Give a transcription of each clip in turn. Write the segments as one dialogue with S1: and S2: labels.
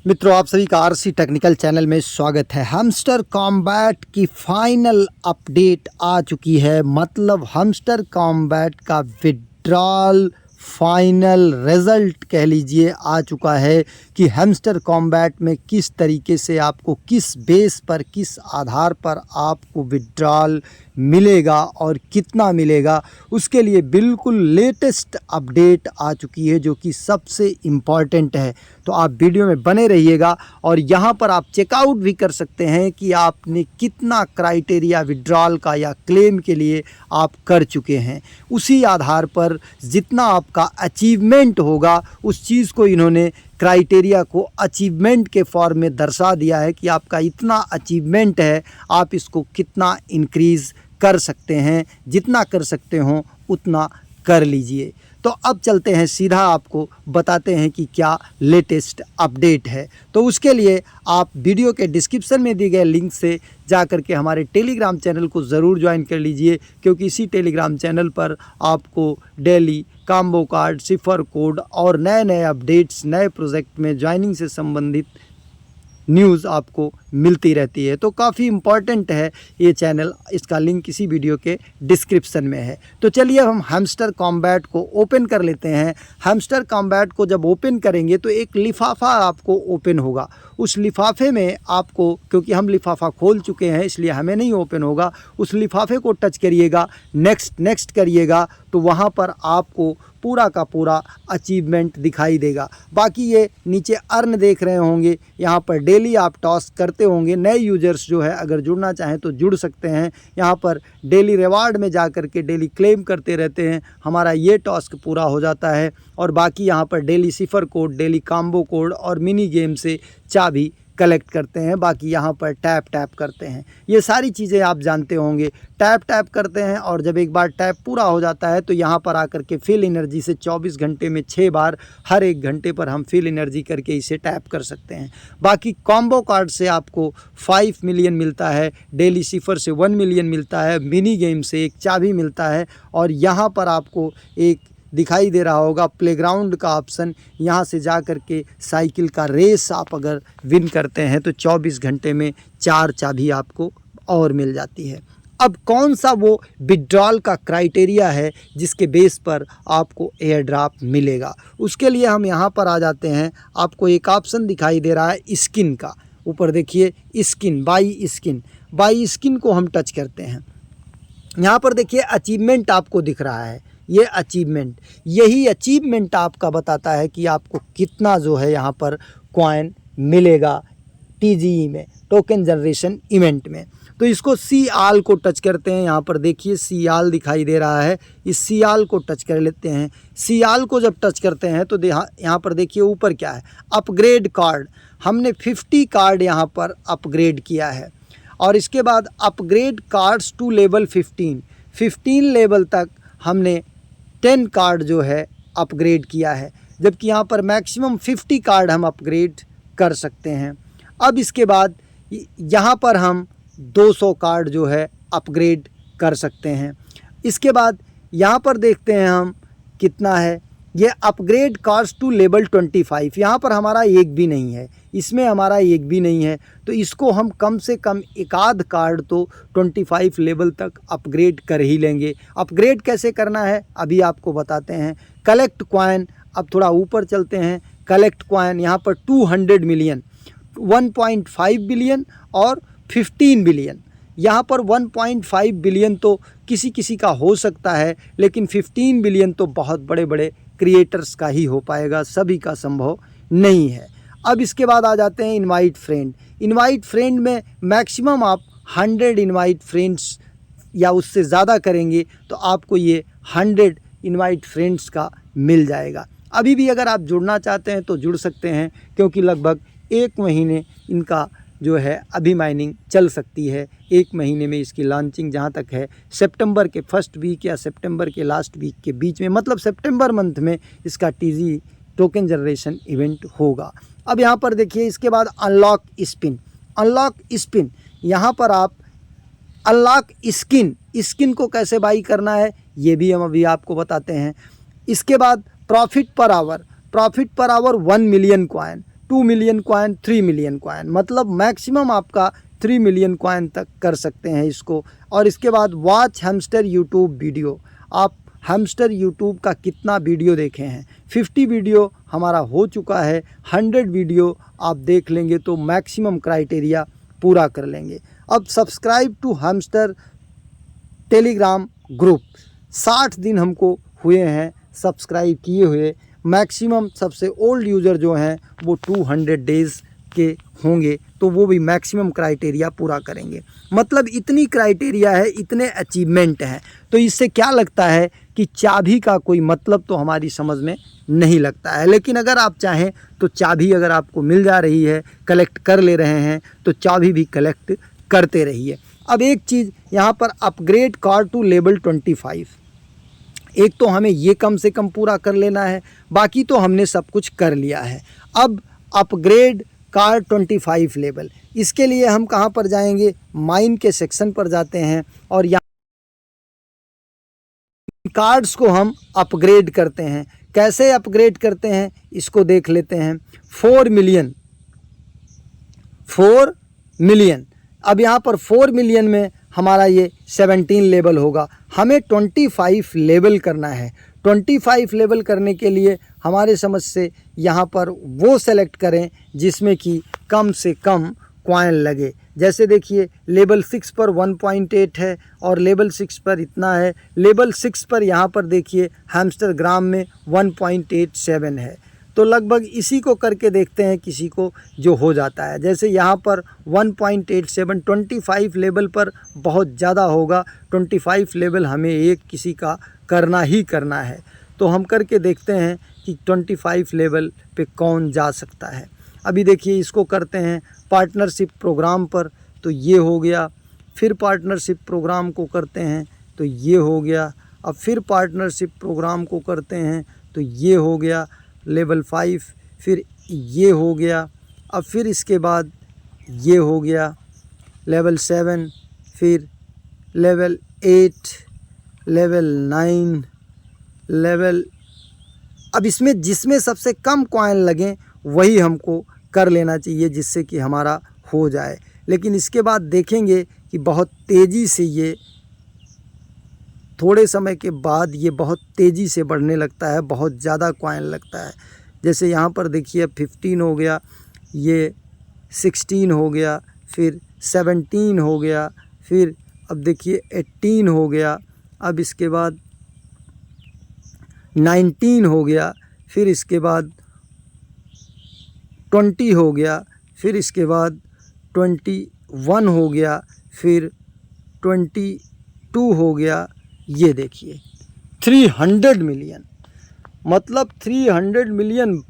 S1: मित्रों, आप सभी का आरसी टेक्निकल चैनल में स्वागत है। हैमस्टर कॉम्बैट की फाइनल अपडेट आ चुकी है। मतलब हैमस्टर कॉम्बैट का विड्रॉल फाइनल रिजल्ट कह लीजिए आ चुका है कि हैमस्टर कॉम्बैट में किस तरीके से आपको, किस बेस पर, किस आधार पर आपको विड्रॉल मिलेगा और कितना मिलेगा, उसके लिए बिल्कुल लेटेस्ट अपडेट आ चुकी है जो कि सबसे इम्पॉर्टेंट है। तो आप वीडियो में बने रहिएगा और यहाँ पर आप चेकआउट भी कर सकते हैं कि आपने कितना क्राइटेरिया विड्रॉल का या क्लेम के लिए आप कर चुके हैं। उसी आधार पर जितना आपका अचीवमेंट होगा उस चीज़ को इन्होंने क्राइटेरिया को अचीवमेंट के फॉर्म में दर्शा दिया है कि आपका इतना अचीवमेंट है, आप इसको कितना इंक्रीज़ कर सकते हैं। जितना कर सकते हो उतना कर लीजिए। तो अब चलते हैं सीधा, आपको बताते हैं कि क्या लेटेस्ट अपडेट है। तो उसके लिए आप वीडियो के डिस्क्रिप्शन में दिए गए लिंक से जा कर के हमारे टेलीग्राम चैनल को ज़रूर ज्वाइन कर लीजिए, क्योंकि इसी टेलीग्राम चैनल पर आपको डेली कॉम्बो कार्ड, सिफर कोड और नए नए अपडेट्स, नए प्रोजेक्ट में ज्वाइनिंग से संबंधित न्यूज़ आपको मिलती रहती है। तो काफ़ी इम्पॉर्टेंट है ये चैनल, इसका लिंक इसी वीडियो के डिस्क्रिप्शन में है। तो चलिए हम हैमस्टर कॉम्बैट को ओपन कर लेते हैं। हैमस्टर कॉम्बैट को जब ओपन करेंगे तो एक लिफाफा आपको ओपन होगा। उस लिफाफे में आपको, क्योंकि हम लिफाफा खोल चुके हैं इसलिए हमें नहीं ओपन होगा, उस लिफाफे को टच करिएगा, नेक्स्ट करिएगा, तो वहाँ पर आपको पूरा का पूरा अचीवमेंट दिखाई देगा। बाकी ये नीचे अर्न देख रहे होंगे, यहाँ पर डेली आप टॉस्क करते होंगे। नए यूजर्स जो है अगर जुड़ना चाहें तो जुड़ सकते हैं। यहाँ पर डेली रिवार्ड में जा कर के डेली क्लेम करते रहते हैं, हमारा ये टास्क पूरा हो जाता है। और बाकी यहाँ पर डेली सिफर कोड, डेली कॉम्बो कोड और मिनी गेम से चाबी कलेक्ट करते हैं। बाकी यहाँ पर टैप करते हैं। ये सारी चीज़ें आप जानते होंगे। टैप करते हैं और जब एक बार टैप पूरा हो जाता है तो यहाँ पर आकर के फिल एनर्जी से 24 घंटे में 6 बार, हर एक घंटे पर हम फिल एनर्जी करके इसे टैप कर सकते हैं। बाकी कॉम्बो कार्ड से आपको 5 मिलियन मिलता है, डेली सिफर से 1 मिलियन मिलता है, मिनी गेम से एक चाबी मिलता है। और यहाँ पर आपको एक दिखाई दे रहा होगा प्लेग्राउंड का ऑप्शन, यहाँ से जा कर के साइकिल का रेस आप अगर विन करते हैं तो 24 घंटे में 4 चाबी आपको और मिल जाती है। अब कौन सा वो विड्रॉल का क्राइटेरिया है जिसके बेस पर आपको एयर ड्रॉप मिलेगा, उसके लिए हम यहाँ पर आ जाते हैं। आपको एक ऑप्शन दिखाई दे रहा है स्किन का, ऊपर देखिए स्किन, बाई स्किन को हम टच करते हैं। यहाँ पर देखिए अचीवमेंट आपको दिख रहा है, ये अचीवमेंट, यही अचीवमेंट आपका बताता है कि आपको कितना जो है यहाँ पर कॉइन मिलेगा TGE में, टोकन जनरेशन इवेंट में। तो इसको सी आल को टच करते हैं। यहाँ पर देखिए सी आल दिखाई दे रहा है, इस सी आल को टच कर लेते हैं। सी आल को जब टच करते हैं तो यहाँ पर देखिए ऊपर क्या है, अपग्रेड कार्ड। हमने 50 कार्ड यहाँ पर अपग्रेड किया है और इसके बाद upgrade cards to level 15 level तक हमने 10 कार्ड जो है अपग्रेड किया है, जबकि यहाँ पर मैक्सिमम 50 कार्ड हम अपग्रेड कर सकते हैं। अब इसके बाद यहाँ पर हम 200 कार्ड जो है अपग्रेड कर सकते हैं। इसके बाद यहाँ पर देखते हैं हम कितना है, ये अपग्रेड कार्ड्स टू लेवल 25, यहाँ पर हमारा एक भी नहीं है, इसमें हमारा एक भी नहीं है। तो इसको हम कम से कम एक आध कार्ड तो 25 लेवल तक अपग्रेड कर ही लेंगे। अपग्रेड कैसे करना है अभी आपको बताते हैं। कलेक्ट कॉइन, अब थोड़ा ऊपर चलते हैं। कलेक्ट कॉइन, यहाँ पर 200 मिलियन, 1.5 बिलियन और 15 बिलियन। यहाँ पर 1.5 बिलियन तो किसी किसी का हो सकता है, लेकिन 15 बिलियन तो बहुत बड़े बड़े क्रिएटर्स का ही हो पाएगा, सभी का संभव नहीं है। अब इसके बाद आ जाते हैं इनवाइट फ्रेंड। इनवाइट फ्रेंड में मैक्सिमम आप 100 इनवाइट फ्रेंड्स या उससे ज़्यादा करेंगे तो आपको ये 100 इनवाइट फ्रेंड्स का मिल जाएगा। अभी भी अगर आप जुड़ना चाहते हैं तो जुड़ सकते हैं, क्योंकि लगभग 1 महीने इनका जो है अभी माइनिंग चल सकती है। 1 महीने में इसकी लॉन्चिंग जहाँ तक है सितंबर के फर्स्ट वीक या सितंबर के लास्ट वीक के बीच में, मतलब सितंबर मंथ में इसका TGE टोकन जनरेशन इवेंट होगा। अब यहाँ पर देखिए इसके बाद अनलॉक स्पिन, यहाँ पर आप अनलॉक स्किन को कैसे बाई करना है ये भी हम अभी आपको बताते हैं। इसके बाद profit per hour 1 million coin, 2 million coin, 3 million coin, मतलब मैक्सिमम आपका 3 मिलियन कॉइन तक कर सकते हैं इसको। और इसके बाद वॉच हैमस्टर यूट्यूब वीडियो, आप हैमस्टर यूट्यूब का कितना वीडियो देखे हैं। 50 वीडियो हमारा हो चुका है, 100 वीडियो आप देख लेंगे तो मैक्सिमम क्राइटेरिया पूरा कर लेंगे। अब subscribe to Hamster Telegram group, 60 दिन हमको हुए हैं सब्सक्राइब किए हुए। मैक्सिमम सबसे ओल्ड यूज़र जो हैं वो 200 डेज़ के होंगे, तो वो भी मैक्सिमम क्राइटेरिया पूरा करेंगे। मतलब इतनी क्राइटेरिया है, इतने अचीवमेंट हैं। तो इससे क्या लगता है कि चाबी का कोई मतलब तो हमारी समझ में नहीं लगता है। लेकिन अगर आप चाहें तो चाबी अगर आपको मिल जा रही है, कलेक्ट कर ले रहे हैं, तो चाबी भी कलेक्ट करते रहिए। अब एक चीज़ यहाँ पर, अपग्रेड कार टू लेवल 25, एक तो हमें ये कम से कम पूरा कर लेना है, बाकी तो हमने सब कुछ कर लिया है। अब अपग्रेड कार 25 लेवल, इसके लिए हम कहाँ पर जाएंगे, माइन के सेक्शन पर जाते हैं और यहाँ कार्ड्स को हम अपग्रेड करते हैं। कैसे अपग्रेड करते हैं इसको देख लेते हैं। 4 मिलियन, अब यहाँ पर 4 मिलियन में हमारा ये 17 लेवल होगा। हमें 25 लेवल करना है। 25 लेवल करने के लिए हमारे समझ से यहाँ पर वो सेलेक्ट करें जिसमें कि कम से कम कॉइन लगे। जैसे देखिए लेवल 6 पर 1.8 है और लेवल 6 पर इतना है। लेवल 6 पर यहाँ पर देखिए हैमस्टर ग्राम में 1.87 है। तो लगभग इसी को करके देखते हैं किसी को जो हो जाता है। जैसे यहाँ पर 1.87, 25 लेवल पर बहुत ज़्यादा होगा। 25 लेवल हमें एक किसी का करना ही करना है। तो हम करके देखते हैं कि 25 लेवल पे कौन जा सकता है। अभी देखिए इसको करते हैं पार्टनरशिप प्रोग्राम पर, तो ये हो गया। फिर पार्टनरशिप प्रोग्राम को करते हैं तो ये हो गया। अब फिर पार्टनरशिप प्रोग्राम को करते हैं तो ये हो गया लेवल 5, फिर ये हो गया। अब फिर इसके बाद ये हो गया लेवल 7, फिर लेवल 8, लेवल 9, लेवल, अब इसमें जिसमें सबसे कम कॉइन लगें वही हमको कर लेना चाहिए जिससे कि हमारा हो जाए। लेकिन इसके बाद देखेंगे कि बहुत तेज़ी से ये थोड़े समय के बाद ये बहुत तेज़ी से बढ़ने लगता है, बहुत ज़्यादा कॉइन लगता है। जैसे यहाँ पर देखिए 15 हो गया, ये 16 हो गया, फिर 17 हो गया, फिर अब देखिए 18 हो गया, अब इसके बाद 19 हो गया, फिर इसके बाद 20 हो गया, फिर इसके बाद 21 हो गया, फिर 22 हो गया। ये देखिए 300 मिलियन, मतलब 300 मिलियन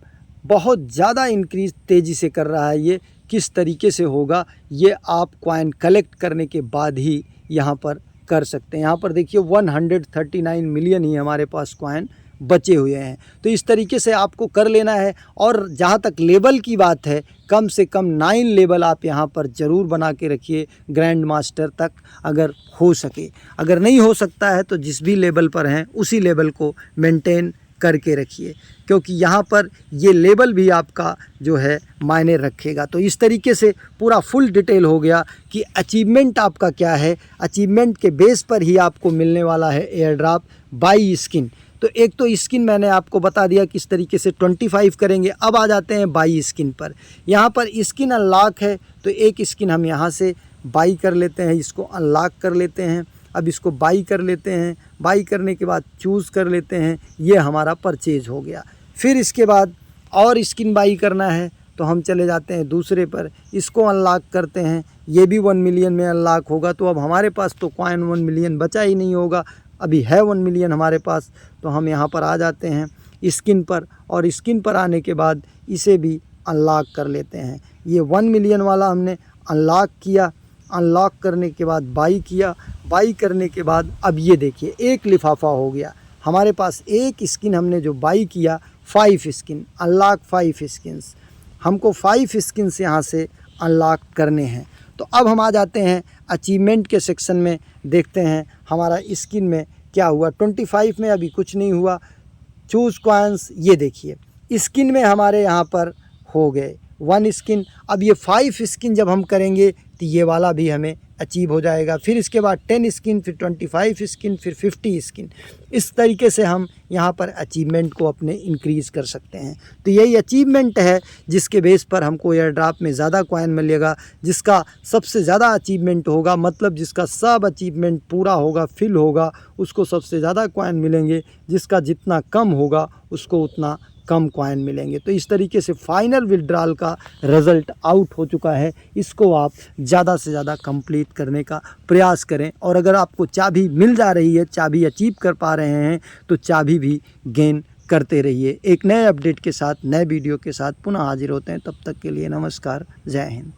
S1: बहुत ज़्यादा इंक्रीज तेज़ी से कर रहा है। ये किस तरीके से होगा ये आप कॉइन कलेक्ट करने के बाद ही यहाँ पर कर सकते हैं। यहाँ पर देखिए 139 मिलियन ही हमारे पास कॉइन बचे हुए हैं। तो इस तरीके से आपको कर लेना है। और जहाँ तक लेवल की बात है, कम से कम 9 लेवल आप यहाँ पर ज़रूर बना के रखिए ग्रैंड मास्टर तक, अगर हो सके। अगर नहीं हो सकता है तो जिस भी लेवल पर हैं उसी लेवल को मेंटेन करके रखिए, क्योंकि यहाँ पर ये लेवल भी आपका जो है मायने रखेगा। तो इस तरीके से पूरा फुल डिटेल हो गया कि अचीवमेंट आपका क्या है। अचीवमेंट के बेस पर ही आपको मिलने वाला है एयर ड्रॉप बाई स्किन। तो एक तो स्किन मैंने आपको बता दिया किस तरीके से 25 करेंगे। अब आ जाते हैं बाई स्किन पर। यहाँ पर स्किन अनलॉक है तो एक स्किन हम यहाँ से बाई कर लेते हैं, इसको अनलॉक कर लेते हैं। अब इसको बाई कर लेते हैं, बाई करने के बाद चूज़ कर लेते हैं, ये हमारा परचेज हो गया। फिर इसके बाद और स्किन बाई करना है तो हम चले जाते हैं दूसरे पर, इसको अनलॉक करते हैं, ये भी 1 मिलियन में अनलॉक होगा। तो अब हमारे पास तो कॉइन 1 मिलियन बचा ही नहीं होगा, अभी है 1 मिलियन हमारे पास। तो हम यहाँ पर आ जाते हैं स्किन पर, और स्किन पर आने के बाद इसे भी अनलॉक कर लेते हैं। ये 1 मिलियन वाला हमने अनलॉक किया, अनलॉक करने के बाद बाई किया, बाई करने के बाद अब ये देखिए एक लिफाफा हो गया हमारे पास। एक स्किन हमने जो बाई किया 5 स्किन, अनलॉक 5 स्किन्स, हमको 5 स्किन्स यहाँ से अनलॉक करने हैं। तो अब हम आ जाते हैं अचीवमेंट के सेक्शन में, देखते हैं हमारा स्किन में क्या हुआ। 25 में अभी कुछ नहीं हुआ। चूज़ कॉइन्स, ये देखिए स्किन में हमारे यहाँ पर हो गए 1 स्किन। अब ये 5 स्किन जब हम करेंगे तो ये वाला भी हमें अचीव हो जाएगा। फिर इसके बाद 10 स्किन, फिर 25 स्किन, फिर 50 स्किन। इस तरीके से हम यहाँ पर अचीवमेंट को अपने इंक्रीज़ कर सकते हैं। तो यही अचीवमेंट है जिसके बेस पर हमको एयर ड्रॉप में ज़्यादा कॉइन मिलेगा। जिसका सबसे ज़्यादा अचीवमेंट होगा, मतलब जिसका सब अचीवमेंट पूरा होगा, फिल होगा, उसको सबसे ज़्यादा कॉइन मिलेंगे। जिसका जितना कम होगा उसको उतना कम कॉइन मिलेंगे। तो इस तरीके से फाइनल विड्रॉल का रिज़ल्ट आउट हो चुका है। इसको आप ज़्यादा से ज़्यादा कंप्लीट करने का प्रयास करें। और अगर आपको चाबी मिल जा रही है, चाबी अचीव कर पा रहे हैं, तो चाबी भी गेन करते रहिए। एक नए अपडेट के साथ, नए वीडियो के साथ पुनः हाजिर होते हैं। तब तक के लिए नमस्कार, जय हिंद।